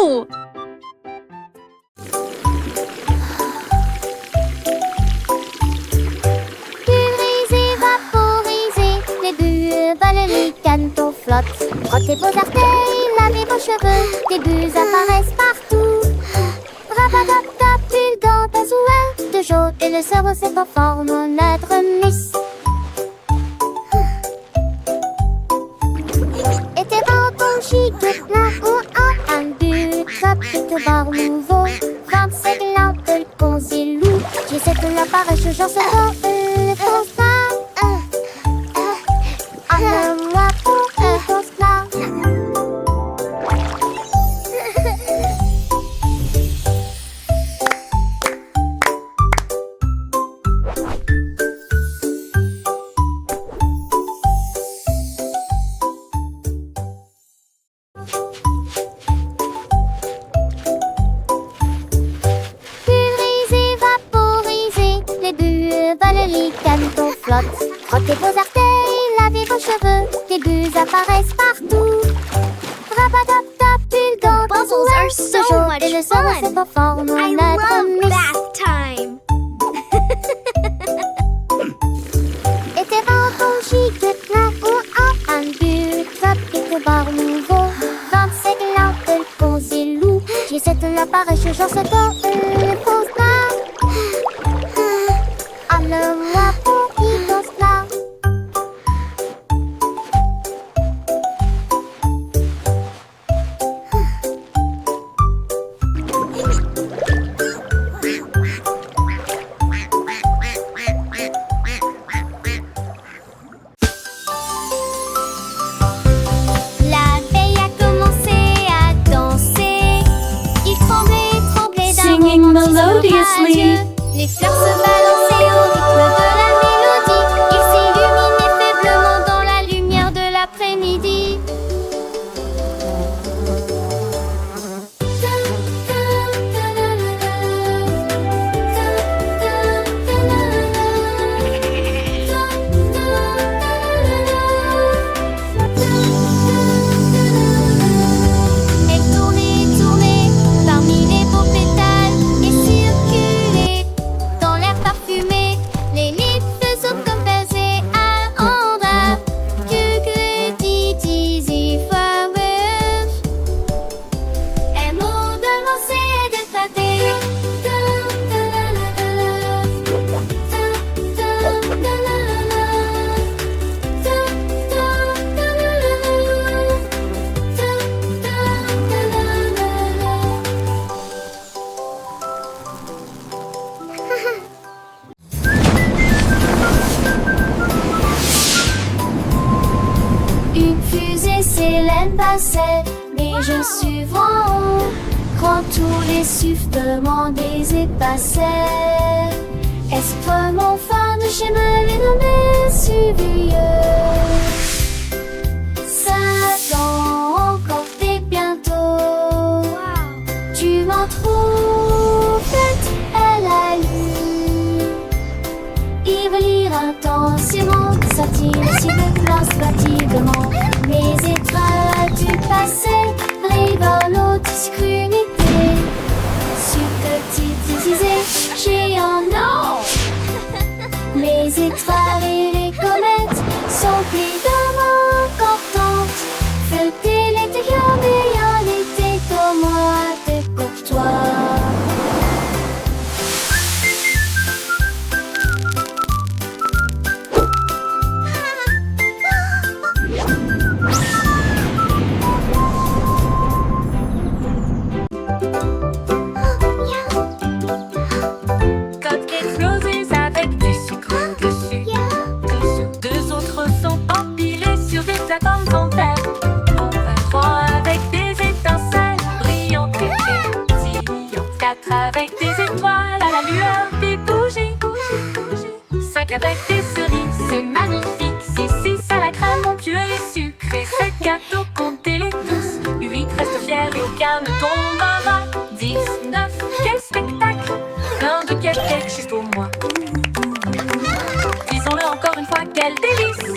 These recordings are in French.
Wouhou! Puriser, vaporiser, les bulles volent, les canetons flottent. Frottez vos orteils, lavez vos cheveux, des bulles apparaissent partout. Rabatap-tap, bulle dans ta souhait, de jaune et le cerveau se conforme en notre mousse. Et tes vents chic, plein ou un but, top, et te barre nouveau. 25 lampes, le concilou, j'essaie de l'appareil, je genre ce mot, le fonce là. Moi pour le fonce là. Puriser, vaporiser, les bulles volent, les canetons flottent. Frottez vos orteils, lavez vos cheveux, des bulles apparaissent partout. Rabatap-tap, bulle dans ta Bubbles are souhait, so de jaune much et le cerveau se fun. conforme en I notre love mousse. bath time. Et tes vents chic, plein ou un but, top, et te barre nouveau. 25 lampes, le concilou, j'essaie de l'appareil, je genre ce corps, le fonce là. Moi pour qui fonce là. La veille a commencé à danser. Il tremblait, tremblait d'un Singing romantisme melodiously. radieux. Les fleurs se balançaient au rythme de la mélodie. Il s'illuminait faiblement dans la lumière de l'après-midi. Elle tournait, tournait parmi les beaux pétales et circulait dans l'air parfumé. Les livres sautent comme baisers à Andra. Que dit flowers. Un mot de lancer et de flatter. Une fusée Célène passait, mais je suis en haut. Quand tous les sifflements des épassaient, est-ce mon fin de chemin les nommés suivieux? Satan, encore t'es bientôt. Tu m'en trouves faite à la lune. Il veut lire intensément, sortir si de place fatiguement. Mes étoiles du passé brillent dans l'obscurité. Sur petite disais, géant non. Mes étoiles et les comètes sont évidemment importantes. Feuilleter l'intérieur, mais en été comme moi, t'es courtois. Cupcakes roses avec du sucre dessus. Deux autres sont empilés sur des plates-bandes en verre. Enfin trois avec des étincelles brillantes et pétillantes. Quatre avec des étoiles à la lueur des bougies. Cinq avec des cerises, c'est magnifique. Six à la crème onctueux et sucrée. Sept gâteaux, comptez-les tous. 8 restent fiers et aucun ne tombe à bas. 10, 9, quel spectacle! Plein de cupcakes juste pour moi. Disons-le encore une fois, quel délice!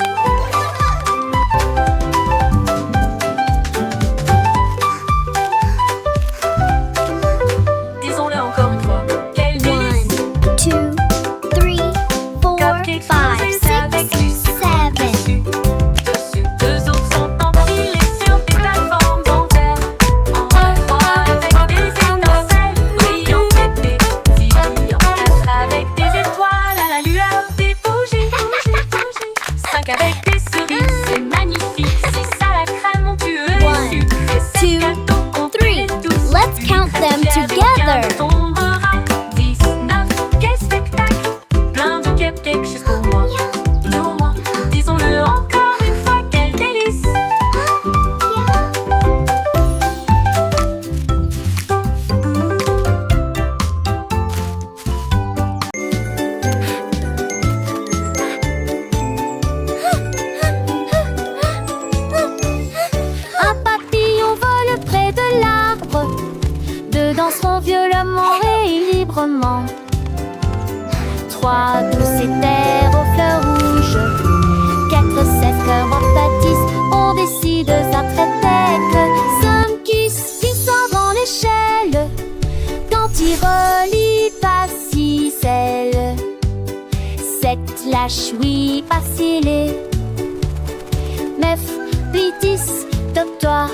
librement. 3 douces terres aux fleurs rouges. 4 16 cœurs en bâtisse. On décide ça très tête. 5 qui sort dans l'échelle. Quand il relie pas si celle. 7 lâche oui pas scellé. 9 10 top-toi.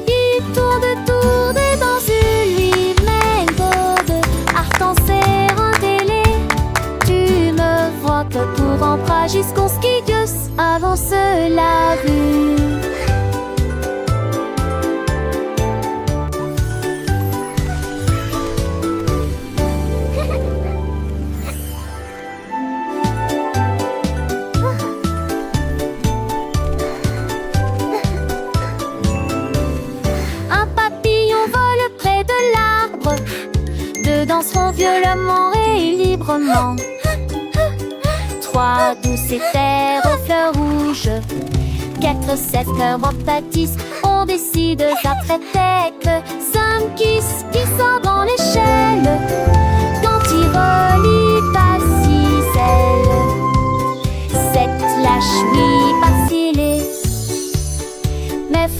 Il tourne dans une lui méthode. Art en serre un télé. Tu me vois que pour emprunt jusqu'au skidius avance la vue. Danseront violemment et librement. 3 douces terres aux fleurs rouges. 4 16 cœurs en pâtisse. On décide ça très tête. 5 qui sort dans l'échelle. Quand il relie pas si celle. 7 lâche oui pas scellé. 9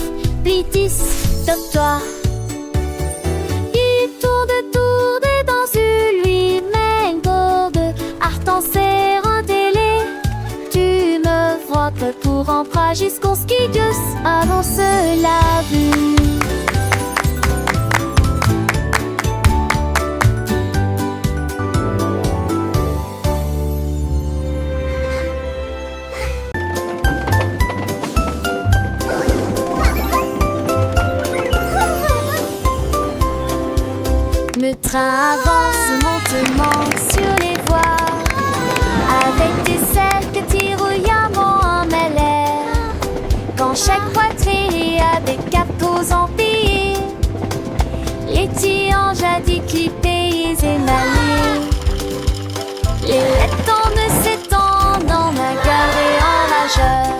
puis 10 top-toi. Pour emprunt jusqu'au skidius avance la vue. Le train avance lentement sur les voies, avec des ailes que tirouillamment en mêlée. Quand chaque poitrine a des capos empilés, les tiens jadis clippés et émaillés. Les lettres ne s'étendent en un carré enrageur.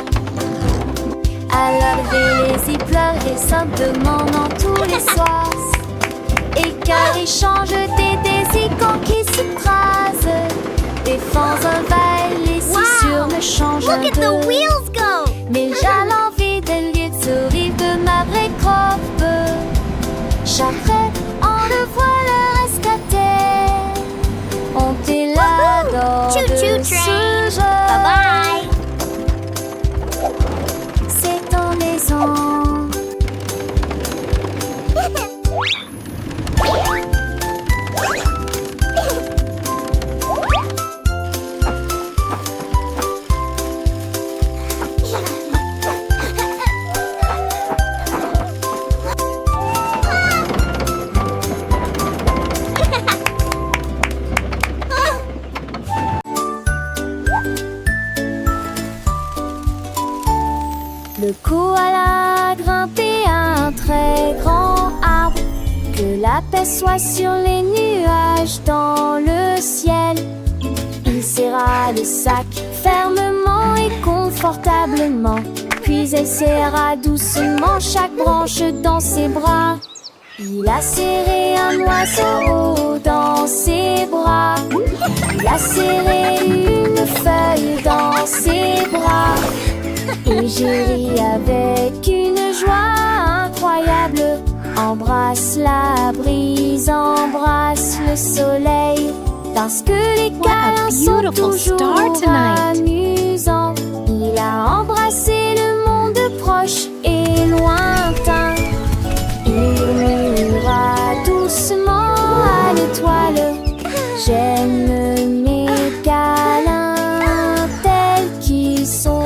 À lever les zipleurs et simplement dans tous les soirs. Et car ils changent des icônes qui s'écrasent. Défends un bail, les sissures me changent un peu. Look at the wheels go! Mais j'ai l'envie de lire ce rive de ma vraie croppe. J'apprends, on le voit le rescater. On t'est là dans Choo-choo de train. ce jeu. Bye C'est en maison. Le koala a grimpé à un très grand arbre. Que la paix soit sur les nuages dans le ciel. Il serra le sac fermement et confortablement. Puis elle serra doucement chaque branche dans ses bras. Il a serré un oiseau dans ses bras. Il a serré une feuille dans ses bras. Et j'ai ri avec une joie incroyable. Embrasse la brise, embrasse le soleil. Parce que les câlins sont toujours amusants. Il a embrassé le monde proche et lointain. Il murmura doucement à l'étoile. J'aime mes câlins tels qu'ils sont.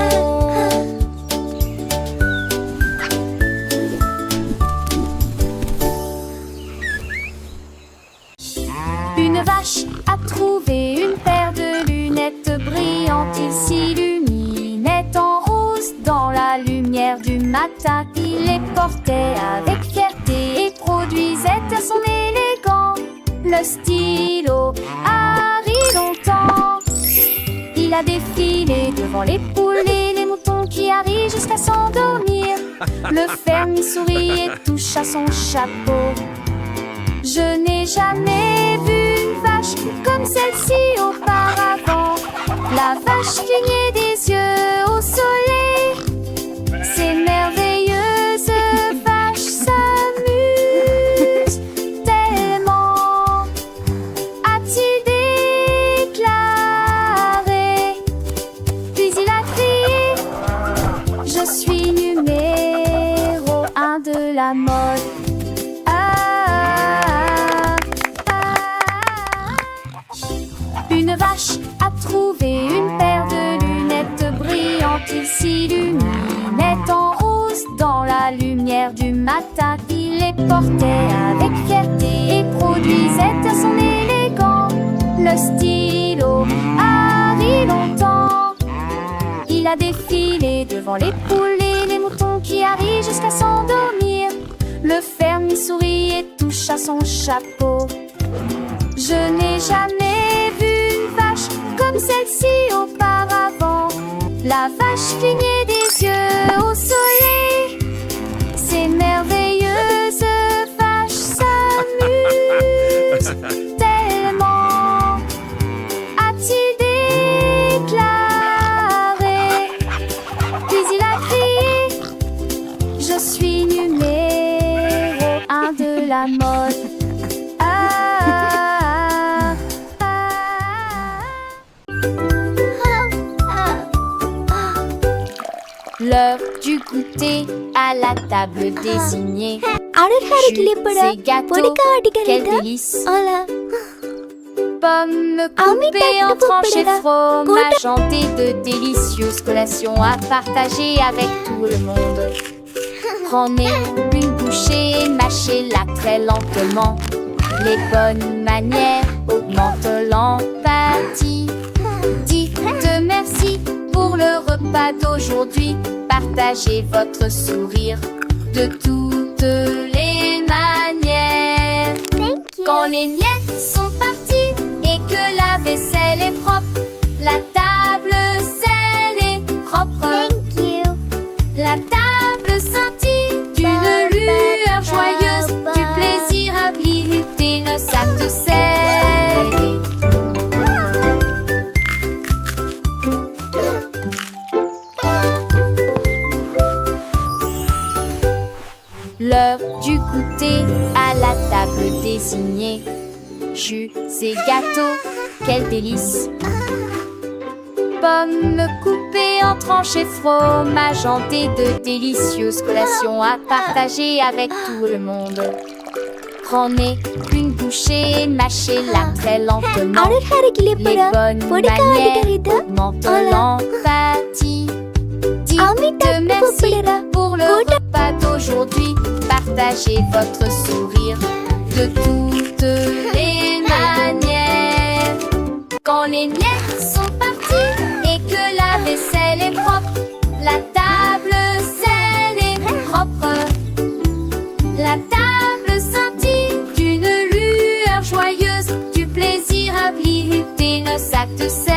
Une vache a trouvé une paire de lunettes brillantes. Il s'illuminait en rose dans la lumière du matin. Il les portait avec fierté et produisait à son élégant le stylo Harry longtemps. Il a défilé devant les poules et les moutons qui arrivent jusqu'à s'endormir. Le fermier sourit et touche à son chapeau. Je n'ai jamais vu une vache comme celle-ci auparavant. La vache clignait des yeux au soleil. Ces merveilleuses vaches s'amusent tellement, a-t-il déclaré. Puis il a crié: je suis numéro 1 de la mode. Une vache a trouvé une paire de lunettes brillantes. Il s'illuminait en rose dans la lumière du matin. Il les portait avec fierté et produisait à son élégant le stylo Harry longtemps. Il a défilé devant les poules et les moutons qui arrivent jusqu'à s'endormir. Le fermier sourit et touche à son chapeau. Je n'ai jamais vu une vache comme celle-ci auparavant. La vache clignait des yeux au soleil. Ces merveilleuses vaches s'amusent tellement, a-t-il déclaré. Puis il a crié: je suis numéro 1 de la mode. L'heure du goûter à la table désignée. Jus et gâteaux, quel délice. Pommes coupées en tranches et fromage et de délicieuses collations à partager avec tout le monde. Prenez une bouchée et mâchez-la très lentement. Les bonnes manières augmentent l'empathie. Dites merci pour le repas d'aujourd'hui. Partagez votre sourire de toutes les manières. Quand les miettes sont parties et que la vaisselle est propre, la table scellée propre. La table scintille d'une lueur joyeuse, du plaisir à visiter le sac de scellé. L'heure du goûter à la table désignée. Jus et gâteaux, quel délice. Pommes coupées en tranches et fromage hanté de délicieuses collations à partager avec tout le monde. Prenez une bouchée et mâchez-la très lentement. Les bonnes manières augmentent l'empathie. Dites merci pour le repas d'aujourd'hui. Partagez votre sourire de toutes les manières. Quand les miettes sont parties et que la vaisselle est propre, la table scellée propre. La table scintille d'une lueur joyeuse, du plaisir à visiter le sac de scellé.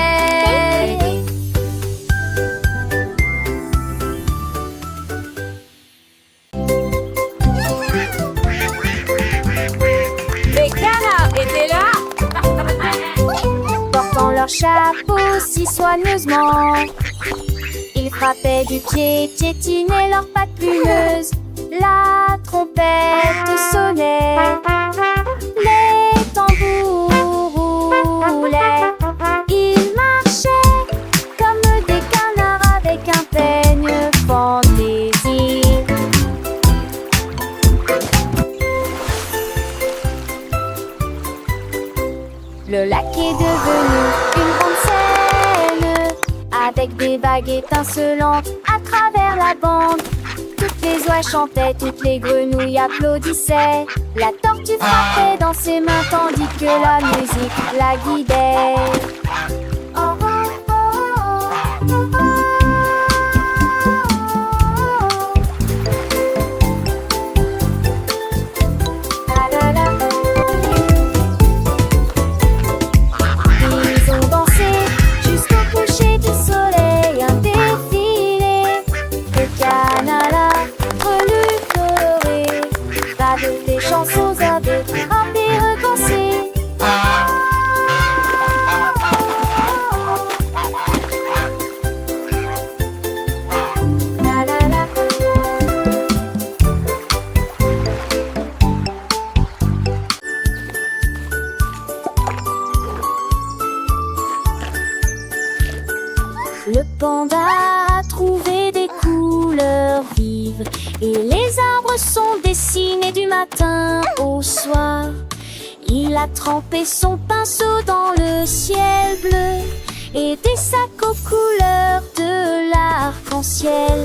Les canards étaient là. Portant leur chapeau si soigneusement, ils frappaient du pied, piétinaient leurs pattes plumeuses. La trompette sonnait, les tambours roulaient. Ils marchaient comme des canards avec un peigne fantaisie. Le lac est devenu une grande scène, avec des vagues étincelantes à travers la bande. Toutes les oies chantaient, toutes les grenouilles applaudissaient. La tortue frappait dans ses mains tandis que la musique la guidait. Oh, oh, oh, oh, oh, oh. La, la, la. Ils ont dansé jusqu'au coucher du soleil, un défilé de canards reluquerés, avec des chansons avec un Et les arbres sont dessinés du matin au soir. Il a trempé son pinceau dans le ciel bleu et des sacs aux couleurs de l'arc-en-ciel.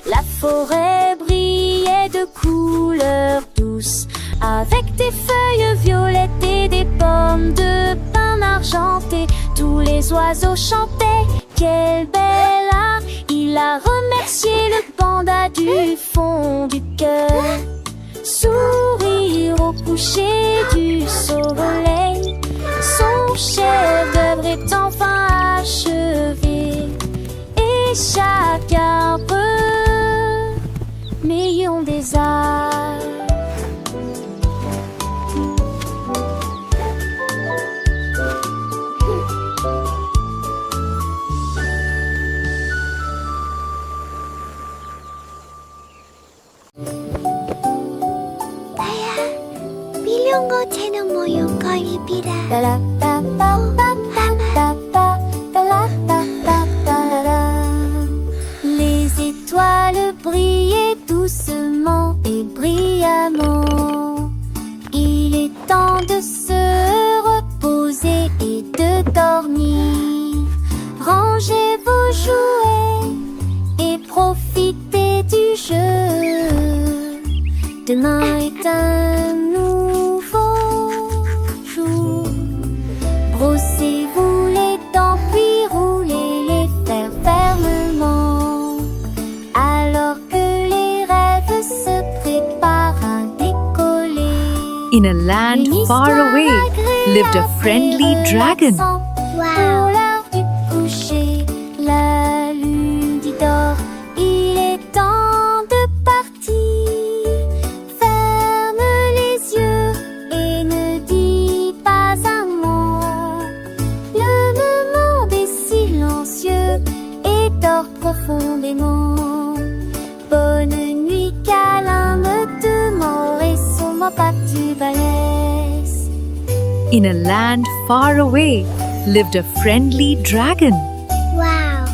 La forêt brillait de couleurs douces, avec des feuilles violettes et des pommes de pin argentées. Tous les oiseaux chantaient, quel bel art! Il a remercié le panda du fond du cœur. Sourire au coucher du soleil, son chef-d'œuvre est enfin achevé. Et chaque arbre millions des arts. 밀용고 재능 모용 거입이라. Les étoiles brillaient doucement et brillamment. Il est temps de se reposer et de dormir. Rangez vos jouets et profitez du jeu. Demain est un nouveau jour. Brossez-vous les dents puis roulez les fers fermement. Alors que les rêves se préparent à décoller. In a land far away lived a friendly dragon. Pour l'heure du coucher, la lune dit dort. Il est temps de partir. Ferme les yeux et ne dis pas un mot. Le monde est silencieux et dort profondément. Bonne nuit, câlin de mort et sûrement pas tu balèze. In a land far away lived a friendly dragon. Wow.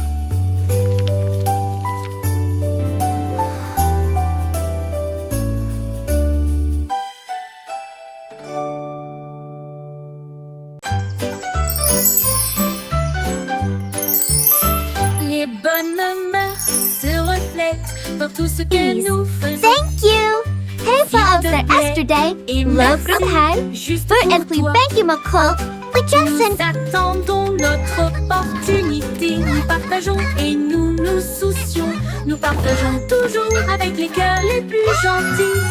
Les bonnes mœurs se reflètent dans tout ce que nous faisons. Thank you. Hälsa oss är yesterday. Love här. Juste För pour att bli toi. bänke med koll. We just Nous attendons notre opportunité. Nous partageons et nous nous soucions. Nous partageons toujours avec les cœurs les plus gentils.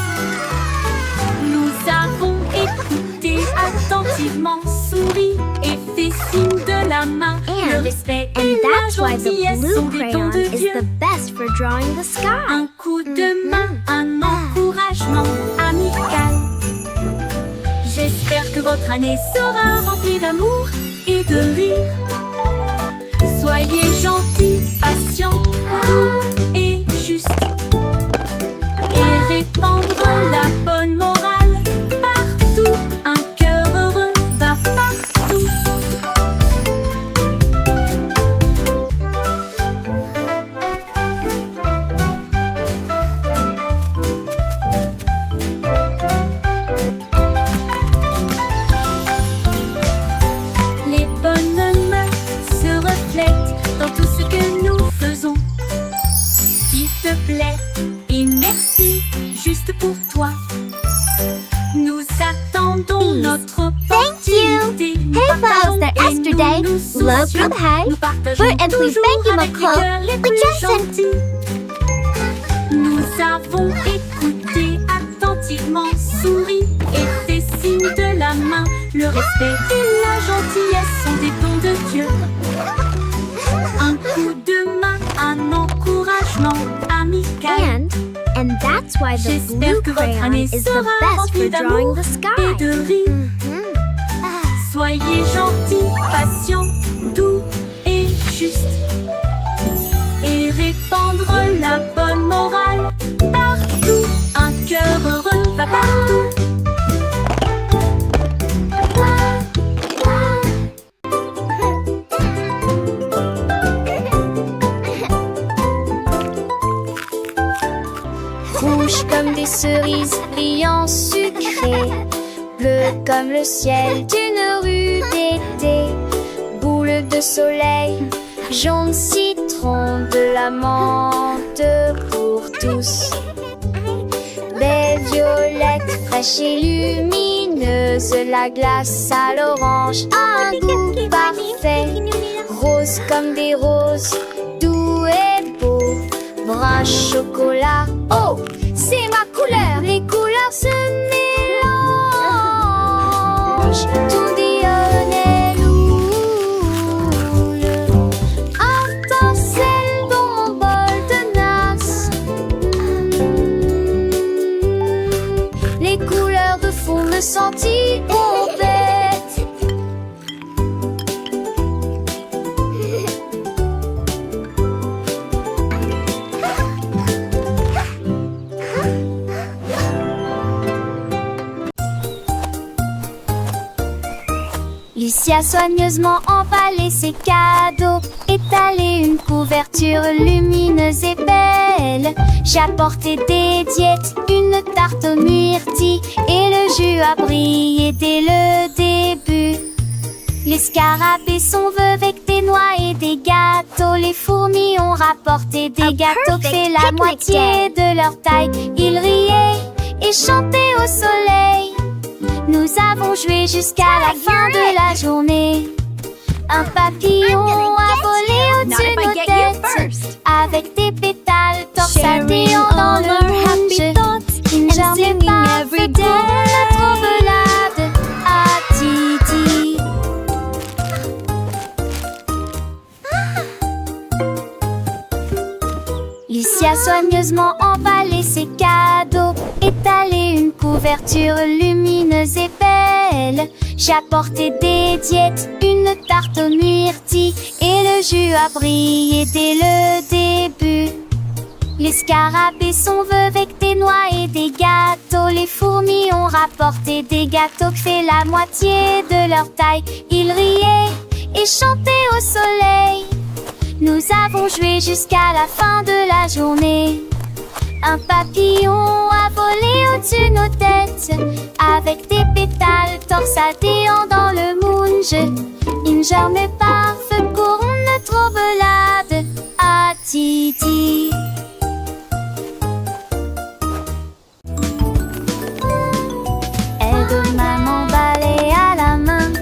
Nous avons écouté attentivement, souri et fait signe de la main. Le respect et la gentillesse sont des dons de Dieu. best for drawing the sky. Un coup de main, un encouragement amical. J'espère que votre année sera remplie d'amour et de rire. Soyez gentils, patients, doux et justes. Et répandre la bonne morale partout. Un cœur heureux va partout. Les bonnes mœurs se reflètent dans tout ce que nous faisons. S'il te plaît et merci, juste pour toi. Nous attendons notre opportunité. Nous Hälsa oss partageons är et yesterday. nous nous Love soucions. from här. Nous partageons För att bli toujours bänke med avec les koll. cœurs les We plus just gentils. Nous avons écouté attentivement, souri et fait signe de la main. Le respect et la gentillesse sont des dons de Dieu. Un coup de main, un encouragement amical. And that's why the J'espère blue que votre crayon année is the sera best for remplie drawing d'amour the et sky. de rire. Soyez gentils, patients, doux et justes. Et répandre la bonne morale partout. Un cœur heureux va partout. rouges comme des cerises brillants sucrés, bleu comme le ciel d'une rue d'été, boule de soleil, jaune citron, de la menthe pour tous. Belle violette, fraîche et lumineuse, la glace à l'orange a un goût parfait. Rose comme des roses, doux et beau, brun chocolat, oh, c'est ma couleur. Les couleurs se mélangent, tout dionne loule. Étincelle dans mon bol de nasse. Les couleurs de fond me sentir bête. Lucie a soigneusement emballé ses cadeaux, étalé une couverture lumineuse et belle. J'ai apporté des diètes, une tarte aux myrtilles, et le jus a brillé dès le début. Les scarabées sont vœux avec des noix et des gâteaux. Les fourmis ont rapporté des gâteaux qui fait la moitié de leur taille. Ils riaient et chantaient au soleil. Nous avons joué jusqu'à la fin de la journée. Un papillon a volé au-dessus de nos têtes, avec des pétales torsadés dans le rouge. Une journée parfaite pour notre belade à Titi. Lucie a soigneusement emballé ses cadeaux, étalé une couverture lumineuse et belle. J'ai apporté des diètes, une tarte aux myrtilles, et le jus a brillé dès le début. Les scarabées sont vœux avec des noix et des gâteaux. Les fourmis ont rapporté des gâteaux qui fait la moitié de leur taille. Ils riaient et chantaient au soleil. Nous avons joué jusqu'à la fin de la journée. Un papillon a volé au-dessus de nos têtes, avec des pétales torsadés dans le moonge. Une journée parfaite pour notre belade à Titi. Aide-moi m'emballer à la main.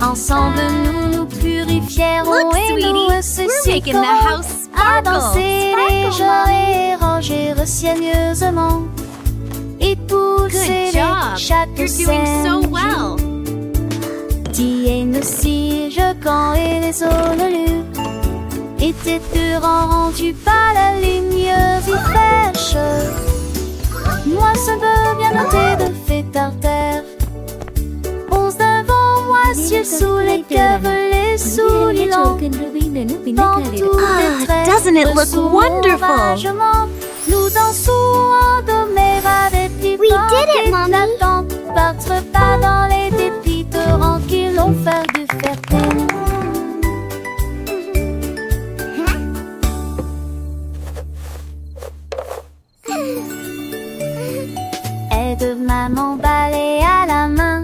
Ensemble nous nous purifierons. Look, et sweetie, nous we're ceci making the house à sparkle. danser légèrement et ranger soigneusement. Et pousser Good job. chaque You're doing so scène. well. Tiens nos cires, quand et les honnelus étaient rendus par la lumière fraîche. Moi, ce beau bien noté de fait par terre. Onze devant moi, ciel sous les cœurs, les souliers longs. Dans tous les traits, doesn't it look sous wonderful? l'oragement, nous dansons en domère avec des We did it, Mommy. éclatants. Battre pas dans les dépits torrents qui l'ont fait du fertile. Aide-moi m'emballer à la main.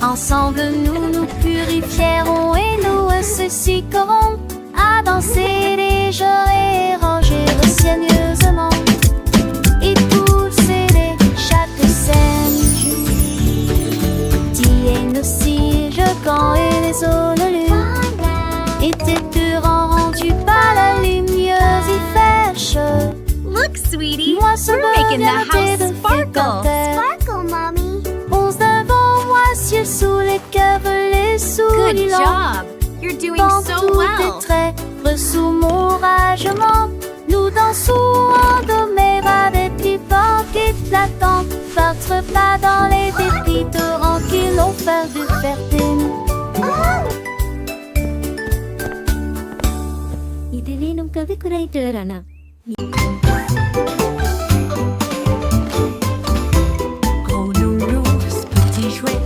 Ensemble nous nous purifierons et nous associerons à danser légère et ranger soigneusement. Et pousser chaque scène. Tiens nos cires, quand et les honnelus étaient rendus par la lumière fraîche. Look, sweetie, Moi, ce we're making the bien house noté de sparkle. Sparkle, Mommy. Onze devant moi, ciel sous les cœurs, les Good souliers longs. job. You're doing Dans so tous well. tes traits, sous mon ragement, nous dansons en domère avec des vents éclatants. Battre pas dans les dépits torrents qui l'ont fait du fertile. Gros nounours, petit jouet,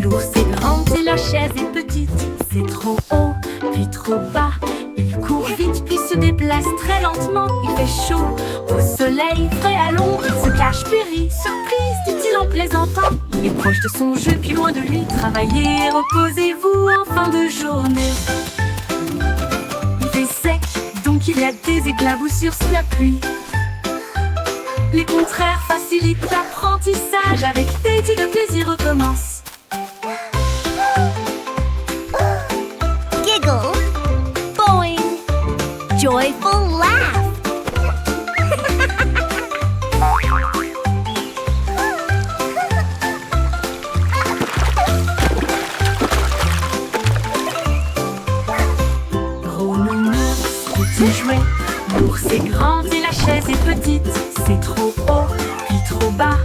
l'ours est grand et la chaise est petite. C'est trop haut, puis trop bas, il court vite, puis se déplace très lentement. Il fait chaud au soleil, frais à l'ombre. Il se cache, puis rit. Surprise, dit-il en plaisantant. Il est proche de son jeu, puis loin de lui. Travaillez, reposez-vous en fin de journée. Il fait sec, donc il y a des éclaboussures sous la pluie. Les contraires facilitent l'apprentissage. Avec Teddy, le plaisir recommence. Giggle, boing, joyful laugh. Gros nounours, petit jouet. L'ours est grand et la chaise est petite. C'est trop haut, puis trop bas.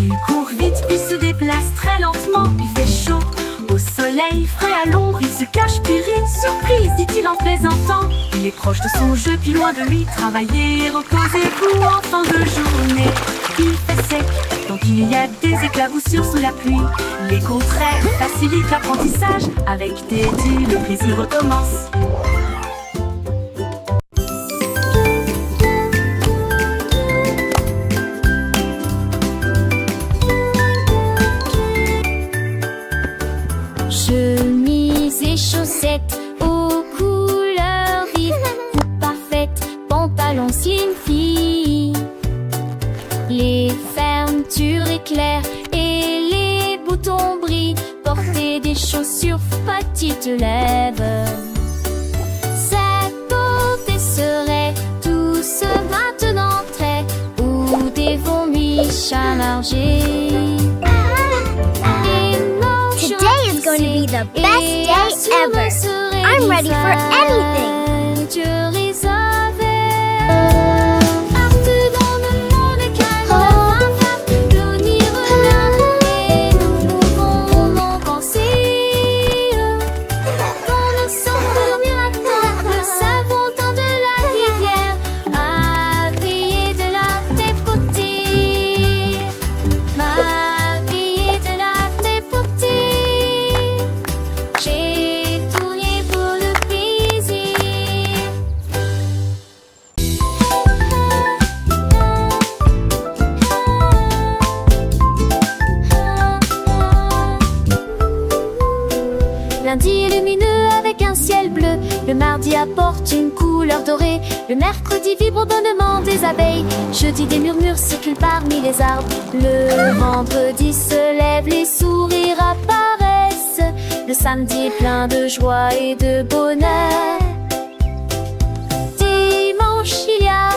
Il court vite, puis se déplace très lentement. Il fait chaud au soleil, frais à l'ombre. Il se cache, puis rit. Surprise, dit-il en plaisantant. Il est proche de son jeu, puis loin de lui. Travaillez, reposez-vous en fin de journée. Il fait sec, donc il y a des éclaboussures sous la pluie. Les contraires facilitent l'apprentissage. Avec Teddy, le plaisir recommence. Chemise et chaussettes aux couleurs vives, coupe parfaite, pantalon slim fit. Les fermetures éclairent et les boutons brillent. Porter des chaussures petites lèvres. Sa beauté serait tous maintenant très, ou des vomis chamargés. Today is going to be the best day ever. I'm ready for anything. Partout dans le monde, calme, l'avenir regarde et nous pouvons en penser. Quand nous sommes dormir à terre, le savon temps de la rivière a brillé de la tes beautés. M'a brillé de la tes beautés. J'ai tourné pour le plaisir. Lundi lumineux avec un ciel bleu. Le mardi apporte une couleur dorée. Le mercredi vibre au bonnement des abeilles. Jeudi des murmures circulent parmi les arbres. Le vendredi se lève, les sourires apparaissent. Le samedi est plein de joie et de bonheur. Dimanche il y a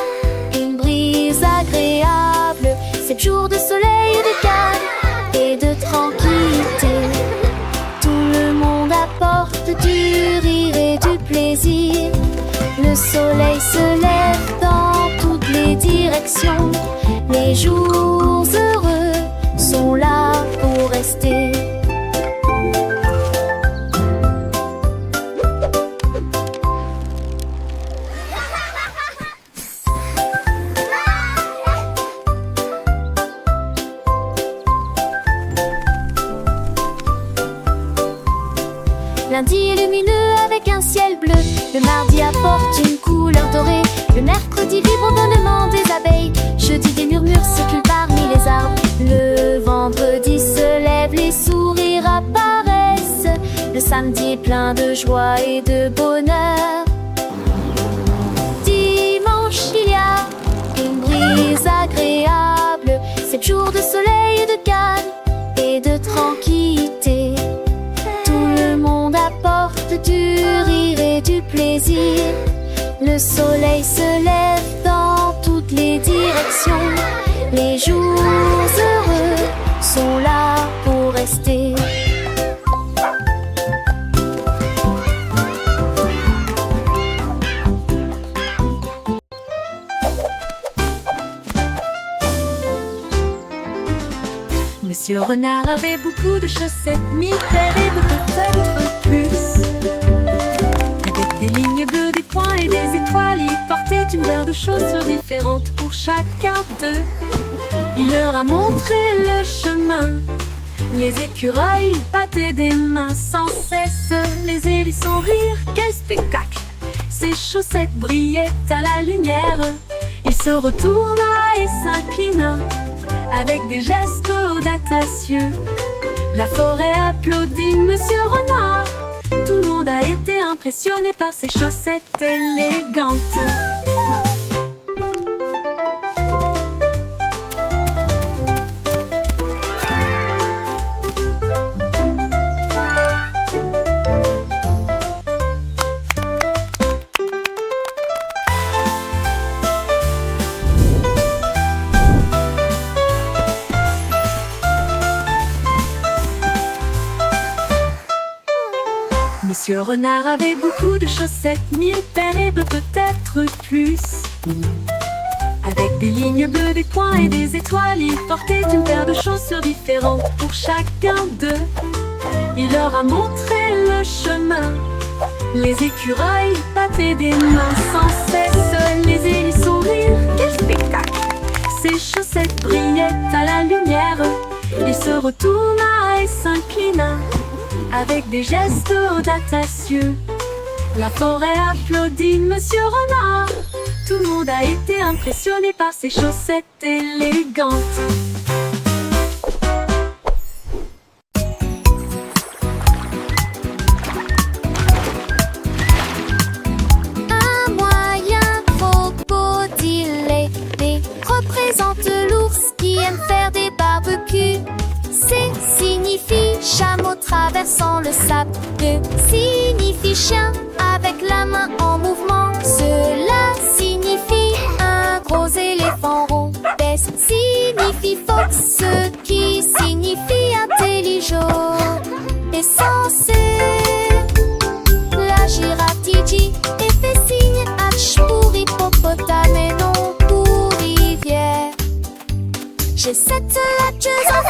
une brise agréable. 7 jours de soleil, de calme et de tranquillité. Tout le monde apporte du rire et du plaisir. Le soleil se lève dans toutes les directions. Les jours heureux sont là pour rester. Lundi est lumineux avec un ciel bleu. Le mardi apporte une couleur dorée. Le mercredi vibre au bonnement des abeilles. Jeudi des murmures circulent parmi les arbres. Le vendredi se lève, les sourires apparaissent. Le samedi est plein de joie et de bonheur. Dimanche il y a une brise agréable. 7 jours de soleil et de calme et de tranquillité. Tout le monde apporte du rire et du plaisir. Le soleil se lève dans toutes les directions. Les jours heureux sont là pour rester. Monsieur Renard avait beaucoup de chaussettes, mille-paires et de peut-être plus. Avec des lignes bleues, des points et des étoiles, il portait une paire de chaussures différentes pour chacun d'eux. Il leur a montré le chemin. Les écureuils battaient des mains sans cesse. Les hérissons rirent, quel spectacle! Ses chaussettes brillaient à la lumière. Il se retourna et s'inclina avec des gestes audacieux. La forêt applaudit Monsieur Renard. Tout le monde a été impressionné par ses chaussettes élégantes. Monsieur Renard avait beaucoup de chaussettes, 1000 paires et peut-être plus. Avec des lignes bleues, des points et des étoiles, il portait une paire de chaussures différentes pour chacun d'eux. Il leur a montré le chemin. Les écureuils battaient des mains sans cesse, les hérissons rire. Quel spectacle! Ses chaussettes brillaient à la lumière. Il se retourna et s'inclina avec des gestes audacieux. La forêt applaudit Monsieur Renard. Tout le monde a été impressionné par ses chaussettes élégantes. Un moyen crocodile représente l'ours qui aime faire des barbecues. C signifie chameau traversant le sable. D signifie chien avec la main en mouvement. Cela signifie un gros éléphant rond. B signifie fox, ce qui signifie intelligent. Et sans C, la girafe dit et fait signe H pour hippopotame et non pour rivière. J'ai cette hatcheuse en